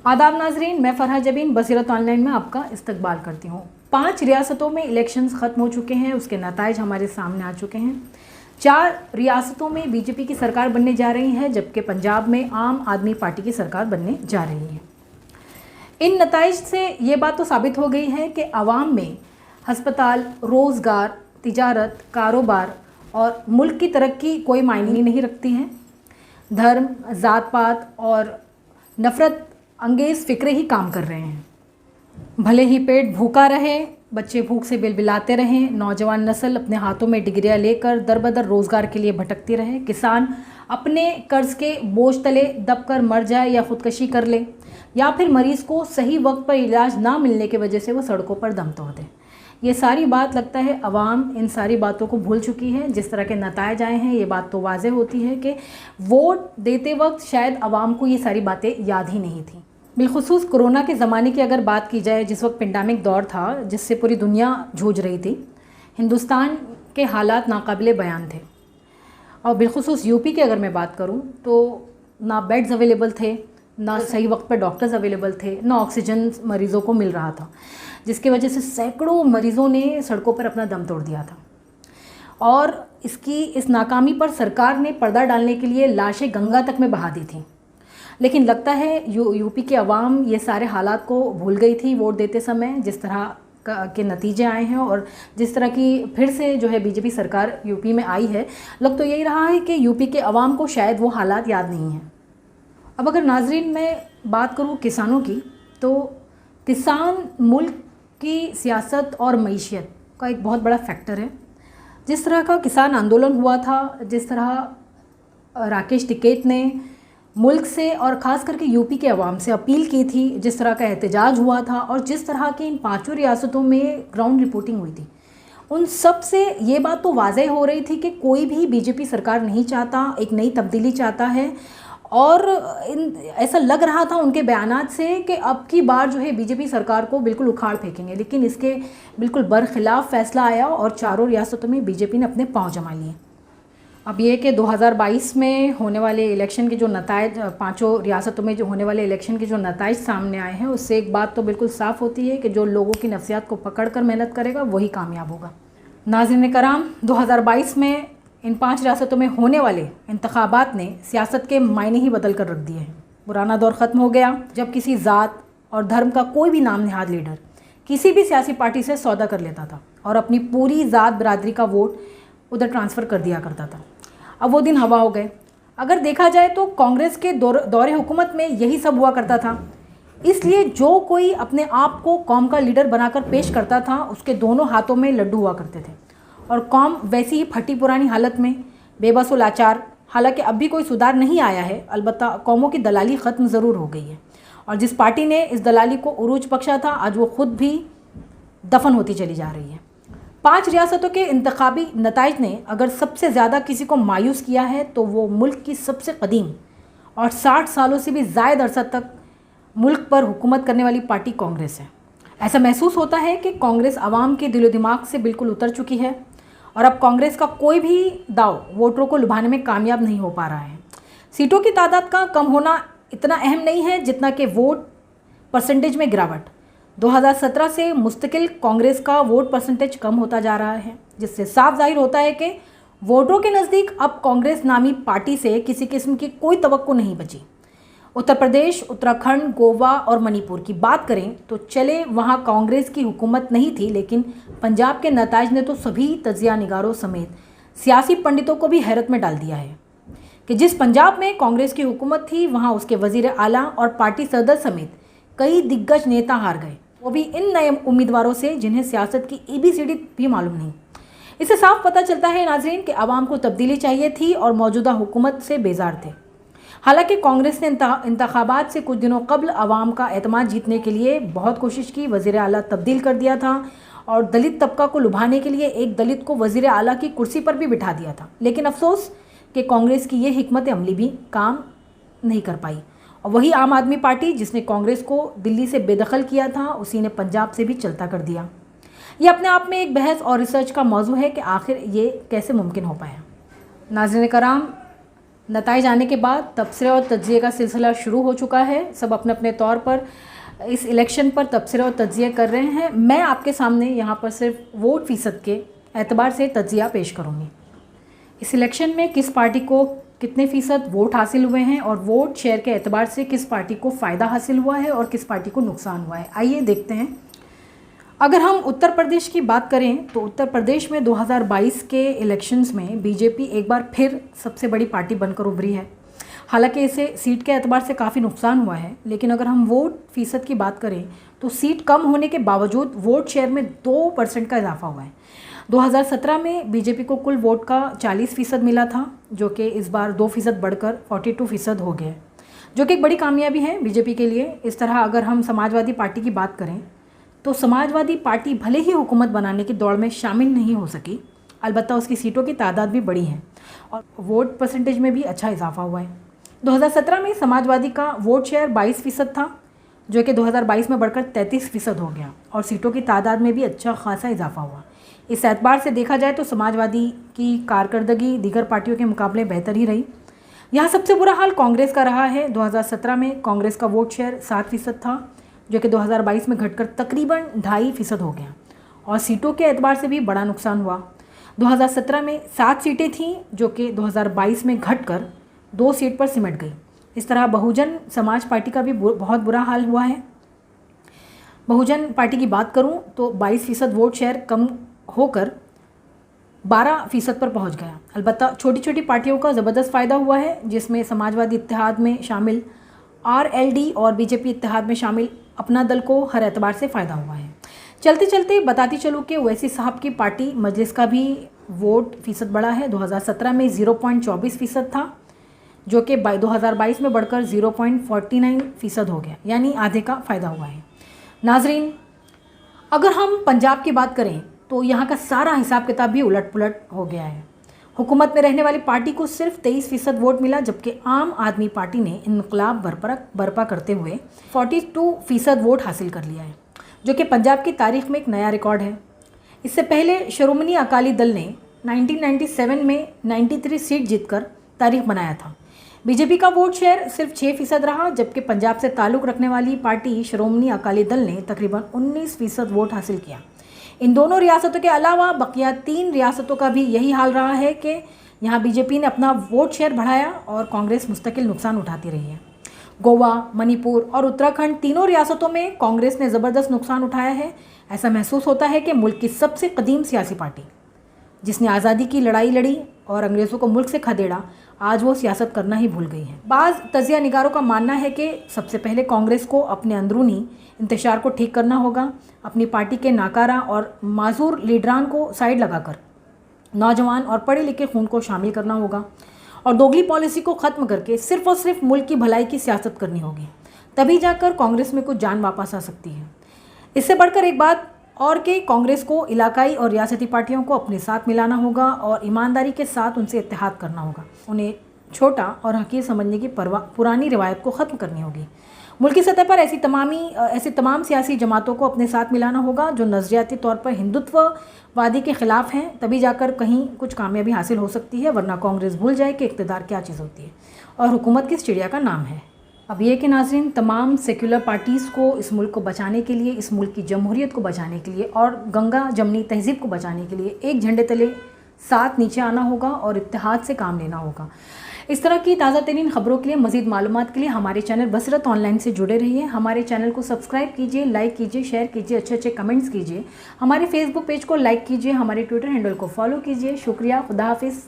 आदाब नाजरीन, मैं फरहा जबीन बसीरत ऑनलाइन में आपका इस्तकबाल करती हूँ। 5 रियासतों में इलेक्शंस ख़त्म हो चुके हैं, उसके नताइज हमारे सामने आ चुके हैं। 4 रियासतों में बीजेपी की सरकार बनने जा रही है, जबकि पंजाब में आम आदमी पार्टी की सरकार बनने जा रही है। इन नताइज से ये बात तो साबित हो गई है कि आवाम में हस्पताल, रोज़गार, तिजारत, कारोबार और मुल्क की तरक्की कोई मायने नहीं रखती हैं। धर्म, ज़ात पात और नफ़रत अंगेज़ फ़िक्रे ही काम कर रहे हैं। भले ही पेट भूखा रहे, बच्चे भूख से बिलबिलाते रहें, नौजवान नस्ल अपने हाथों में डिग्रियां लेकर दर-बदर रोज़गार के लिए भटकती रहे, किसान अपने कर्ज़ के बोझ तले दबकर मर जाए या ख़ुदकशी कर ले, या फिर मरीज़ को सही वक्त पर इलाज ना मिलने की वजह से वो सड़कों पर दम तोड़ दे। ये सारी बात लगता है अवाम इन सारी बातों को भूल चुकी है। जिस तरह के नताइज आए हैं, ये बात तो वाज़ेह होती है कि वोट देते वक्त शायद अवाम को ये सारी बातें याद ही नहीं थी। बिलखुसूस कोरोना के ज़माने की अगर बात की जाए, जिस वक्त पेंडेमिक दौर था जिससे पूरी दुनिया जूझ रही थी, हिंदुस्तान के हालात नाकाबिले बयान थे। और बिलखुसूस यूपी की अगर मैं बात करूं तो ना बेड्स अवेलेबल थे, ना सही वक्त पर डॉक्टर्स अवेलेबल थे, ना ऑक्सीजन मरीज़ों को मिल रहा था, जिसकी वजह से सैकड़ों मरीज़ों ने सड़कों पर अपना दम तोड़ दिया था। और इस नाकामी पर सरकार ने पर्दा डालने के लिए लाशें गंगा तक में बहा दी थी। लेकिन लगता है यूपी के अवाम ये सारे हालात को भूल गई थी वोट देते समय, जिस तरह के नतीजे आए हैं और जिस तरह की फिर से जो है बीजेपी सरकार यूपी में आई है। लग तो यही रहा है कि यूपी के अवाम को शायद वो हालात याद नहीं हैं। अब अगर नाजरीन मैं बात करूँ किसानों की, तो किसान मुल्क की सियासत और मईशत का एक बहुत बड़ा फैक्टर है। जिस तरह का किसान आंदोलन हुआ था, जिस तरह राकेश टिकैत ने मुल्क से और ख़ास करके यूपी के अवाम से अपील की थी, जिस तरह का एहतजाज हुआ था और जिस तरह की इन 5 रियासतों में ग्राउंड रिपोर्टिंग हुई थी, उन सब से ये बात तो वाज़ेह हो रही थी कि कोई भी बीजेपी सरकार नहीं चाहता, एक नई तब्दीली चाहता है। और ऐसा लग रहा था उनके बयानात से कि अब की बार जो है बीजेपी सरकार को बिल्कुल उखाड़ फेंकेंगे, लेकिन इसके बिल्कुल बरखिलाफ़ फैसला आया और 4 रियासतों में बीजेपी ने अपने पाँव जमा लिए। अब ये कि 2022 में होने वाले इलेक्शन के जो नताइज, 5 रियासतों में जो होने वाले इलेक्शन के जो नताइज सामने आए हैं, उससे एक बात तो बिल्कुल साफ़ होती है कि जो लोगों की नफ्सियात को पकड़ कर मेहनत करेगा वही कामयाब होगा। नाज़रीन कराम, 2022 में इन 5 रियासतों में होने वाले इंतखाबात ने सियासत के मायने ही बदल कर रख दिए हैं। पुराना दौर ख़त्म हो गया जब किसी ज़ात और धर्म का कोई भी नाम नहाद लीडर किसी भी सियासी पार्टी से सौदा कर लेता था और अपनी पूरी ज़ात बरादरी का वोट उधर ट्रांसफ़र कर दिया करता था। अब वो दिन हवा हो गए। अगर देखा जाए तो कांग्रेस के दौरे हुकूमत में यही सब हुआ करता था। इसलिए जो कोई अपने आप को कौम का लीडर बनाकर पेश करता था, उसके दोनों हाथों में लड्डू हुआ करते थे और कौम वैसी ही फटी पुरानी हालत में बेबस व लाचार। हालांकि अब भी कोई सुधार नहीं आया है, अलबत्ता कौमों की दलाली ख़त्म ज़रूर हो गई है और जिस पार्टी ने इस दलाली को उरूज बख्शा था, आज वो ख़ुद भी दफन होती चली जा रही है। 5 रियासतों के इंतखाबी नताइज ने अगर सबसे ज़्यादा किसी को मायूस किया है तो वो मुल्क की सबसे कदीम और 60 सालों से भी ज़ायद अरसा तक मुल्क पर हुकूमत करने वाली पार्टी कांग्रेस है। ऐसा महसूस होता है कि कांग्रेस आवाम के दिलो दिमाग से बिल्कुल उतर चुकी है और अब कांग्रेस का कोई भी दाव वोटरों को लुभाने में कामयाब नहीं हो पा रहा है। सीटों की तादाद का कम होना इतना अहम नहीं है जितना कि वोट परसेंटेज में गिरावट। 2017 से मुस्तकिल कांग्रेस का वोट परसेंटेज कम होता जा रहा है, जिससे साफ जाहिर होता है कि वोटरों के नज़दीक अब कांग्रेस नामी पार्टी से किसी किस्म की कोई तवक्को नहीं बची। उत्तर प्रदेश, उत्तराखंड, गोवा और मणिपुर की बात करें तो चले वहां कांग्रेस की हुकूमत नहीं थी, लेकिन पंजाब के नताइज ने तो सभी तजिया निगारों समेत सियासी पंडितों को भी हैरत में डाल दिया है कि जिस पंजाब में कांग्रेस की हुकूमत थी, वहाँ उसके वजीर आला और पार्टी सदर समेत कई दिग्गज नेता हार गए, वो भी इन नए उम्मीदवारों से जिन्हें सियासत की ABCD भी मालूम नहीं। इससे साफ पता चलता है नाजरीन कि आवाम को तब्दीली चाहिए थी और मौजूदा हुकूमत से बेजार थे। हालांकि कांग्रेस ने इंतखाबात से कुछ दिनों कबल आवाम का एतमाद जीतने के लिए बहुत कोशिश की, वज़ीर आला तब्दील कर दिया था और दलित तबका को लुभाने के लिए एक दलित को वज़ीर आला की कुर्सी पर भी बिठा दिया था। लेकिन अफसोस कि कांग्रेस की ये हिकमत अमली भी काम नहीं कर पाई और वही आम आदमी पार्टी जिसने कांग्रेस को दिल्ली से बेदखल किया था, उसी ने पंजाब से भी चलता कर दिया। ये अपने आप में एक बहस और रिसर्च का मौजू है कि आखिर ये कैसे मुमकिन हो पाया। नाज़रीन कराम, नताइज आने के बाद तबसरे और तज्जिए का सिलसिला शुरू हो चुका है। सब अपने अपने तौर पर इस इलेक्शन पर तबसरे और तज्जिए कर रहे हैं। मैं आपके सामने यहाँ पर सिर्फ वोट फ़ीसद के एतबार से तज्जिया पेश करूँगी। इस इलेक्शन में किस पार्टी को कितने फ़ीसद वोट हासिल हुए हैं और वोट शेयर के एतबार से किस पार्टी को फ़ायदा हासिल हुआ है और किस पार्टी को नुकसान हुआ है, आइए देखते हैं। अगर हम उत्तर प्रदेश की बात करें तो उत्तर प्रदेश में 2022 के इलेक्शंस में बीजेपी एक बार फिर सबसे बड़ी पार्टी बनकर उभरी है। हालांकि इसे सीट के एतबार से काफ़ी नुकसान हुआ है, लेकिन अगर हम वोट फ़ीसद की बात करें तो सीट कम होने के बावजूद वोट शेयर में 2% का इजाफा हुआ है। 2017 में बीजेपी को कुल वोट का 40% मिला था, जो कि इस बार 2% बढ़कर 42% हो गया, जो कि एक बड़ी कामयाबी है बीजेपी के लिए। इस तरह अगर हम समाजवादी पार्टी की बात करें तो समाजवादी पार्टी भले ही हुकूमत बनाने की दौड़ में शामिल नहीं हो सकी, अलबत्ता उसकी सीटों की तादाद भी बड़ी है और वोट परसेंटेज में भी अच्छा इजाफा हुआ है। 2017 में समाजवादी का वोट शेयर 22% था, जो कि 2022 में बढ़कर 33% हो गया और सीटों की तादाद में भी अच्छा खासा इजाफा हुआ। इस एतबार से देखा जाए तो समाजवादी की कारकर्दगी दीगर पार्टियों के मुकाबले बेहतर ही रही। यहाँ सबसे बुरा हाल कांग्रेस का रहा है। 2017 में कांग्रेस का वोट शेयर 7% था, जो कि 2022 में घटकर तकरीबन 2.5% हो गया और सीटों के एतबार से भी बड़ा नुकसान हुआ। 2017 में 7 सीटें थीं, जो कि 2022 में घटकर 2 सीट पर सिमट गई। इस तरह बहुजन समाज पार्टी का भी बहुत बुरा हाल हुआ है। बहुजन पार्टी की बात करूं तो 22% वोट शेयर कम होकर 12% पर पहुंच गया। अलबत्ता छोटी छोटी पार्टियों का ज़बरदस्त फ़ायदा हुआ है, जिसमें समाजवादी इत्तेहाद में शामिल RLD और बीजेपी इत्तेहाद में शामिल अपना दल को हर एतबार से फ़ायदा हुआ है। चलते चलते बताती चलूँ कि ओवैसी साहब की पार्टी मजलिस का भी वोट फ़ीसद बढ़ा है। 2017 में 0.24% था, जो कि 2022 में बढ़कर 0.49% हो गया, यानी आधे का फ़ायदा हुआ है। नाजरीन, अगर हम पंजाब की बात करें तो यहाँ का सारा हिसाब किताब भी उलट पुलट हो गया है। हुकूमत में रहने वाली पार्टी को सिर्फ 23% वोट मिला, जबकि आम आदमी पार्टी ने इनकलाब बर्पा करते हुए 42% वोट हासिल कर लिया है, जो कि पंजाब की तारीख में एक नया रिकॉर्ड है। इससे पहले श्रोमणी अकाली दल ने 1997 में 93 सीट जीतकर तारीख बनाया था। बीजेपी का वोट शेयर सिर्फ 6% रहा, जबकि पंजाब से ताल्लुक़ रखने वाली पार्टी श्रोमणी अकाली दल ने तकरीबन 19% वोट हासिल किया। इन दोनों रियासतों के अलावा बकिया 3 रियासतों का भी यही हाल रहा है कि यहाँ बीजेपी ने अपना वोट शेयर बढ़ाया और कांग्रेस मुस्तकिल नुकसान उठाती रही है। गोवा, मणिपुर और उत्तराखंड तीनों रियासतों में कांग्रेस ने ज़बरदस्त नुकसान उठाया है। ऐसा महसूस होता है कि मुल्क की सबसे कदीम सियासी पार्टी, जिसने आज़ादी की लड़ाई लड़ी और अंग्रेज़ों को मुल्क से खदेड़ा, आज वो सियासत करना ही भूल गई है। बाज़ तजिया निगारों का मानना है कि सबसे पहले कांग्रेस को अपने अंदरूनी इंतशार को ठीक करना होगा। अपनी पार्टी के नाकारा और माजूर लीडरान को साइड लगाकर नौजवान और पढ़े लिखे खून को शामिल करना होगा और दोगली पॉलिसी को ख़त्म करके सिर्फ और सिर्फ मुल्क की भलाई की सियासत करनी होगी। तभी जाकर कांग्रेस में कुछ जान वापस आ सकती है। इससे बढ़कर एक बात और कि कांग्रेस को इलाकाई और रियासती पार्टियों को अपने साथ मिलाना होगा और ईमानदारी के साथ उनसे इत्तेहाद करना होगा। उन्हें छोटा और हकीर समझने की पुरानी रिवायत को ख़त्म करनी होगी। मुल्की सतह पर ऐसी तमाम सियासी जमातों को अपने साथ मिलाना होगा जो नज़रियाती तौर पर हिंदुत्ववादी के ख़िलाफ़ हैं। तभी जाकर कहीं कुछ कामयाबी हासिल हो सकती है, वरना कांग्रेस भूल जाए कि इक़्तिदार क्या चीज़ होती है और हुकूमत किस चिड़िया का नाम है। अब ये कि नाज़रीन, तमाम सेक्युलर पार्टीज़ को इस मुल्क को बचाने के लिए, इस मुल्क की जमहूरियत को बचाने के लिए और गंगा जमनी तहज़ीब को बचाने के लिए एक झंडे तले साथ नीचे आना होगा और इत्तेहाद से काम लेना होगा। इस तरह की ताज़ा तरीन खबरों के लिए, मज़ीद मालूमात के लिए हमारे चैनल बसरत ऑनलाइन से जुड़े रहिए। हमारे चैनल को सब्सक्राइब कीजिए, लाइक कीजिए, शेयर कीजिए, अच्छे अच्छे कमेंट्स कीजिए। हमारे फेसबुक पेज को लाइक कीजिए, हमारे ट्विटर हैंडल को फॉलो कीजिए। शुक्रिया, खुदा हाफिज़।